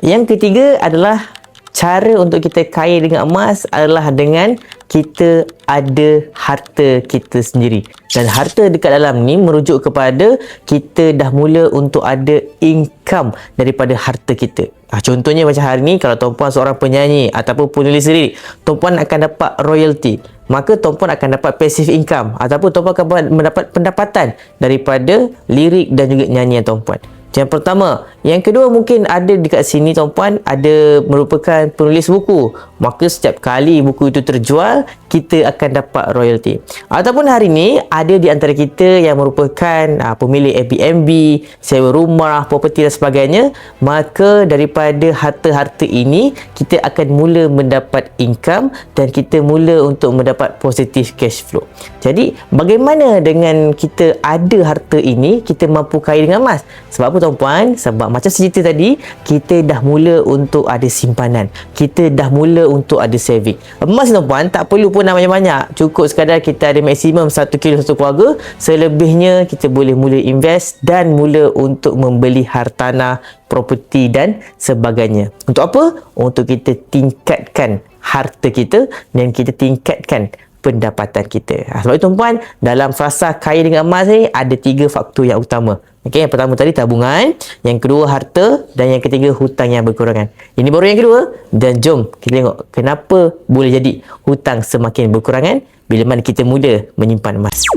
Yang ketiga adalah cara untuk kita kaya dengan emas adalah dengan kita ada harta kita sendiri. Dan harta dekat dalam ni merujuk kepada kita dah mula untuk ada income daripada harta kita. Contohnya macam hari ni, kalau tuan-puan seorang penyanyi ataupun penulis lirik, tuan-puan akan dapat royalty. Maka tuan-puan akan dapat passive income ataupun tuan-puan akan mendapat pendapatan daripada lirik dan juga nyanyian tuan-puan. Yang pertama. Yang kedua, mungkin ada dekat sini tuan-puan ada merupakan penulis buku. Maka setiap kali buku itu terjual, kita akan dapat royalty. Ataupun hari ni ada di antara kita yang merupakan pemilik Airbnb, sewa rumah, properti dan sebagainya. Maka daripada harta-harta ini, kita akan mula mendapat income dan kita mula untuk mendapat positive cash flow. Jadi, bagaimana dengan kita ada harta ini, kita mampu kaya dengan emas? Sebab apa tuan-puan? Sebab macam cerita tadi, kita dah mula untuk ada simpanan. Kita dah mula untuk ada saving. Emas tuan-puan tak perlu pun banyak-banyak. Cukup sekadar kita ada maksimum 1 kilo satu keluarga. Selebihnya kita boleh mula invest dan mula untuk membeli hartanah, properti dan sebagainya. Untuk apa? Untuk kita tingkatkan harta kita dan kita tingkatkan pendapatan kita. Sebab itu tuan-puan, dalam frasa kaya dengan emas ni ada 3 faktor yang utama. Okey, yang pertama tadi tabungan, yang kedua harta dan yang ketiga hutang yang berkurangan. Ini baru yang kedua, dan jom kita tengok kenapa boleh jadi hutang semakin berkurangan bila mana kita mula menyimpan emas.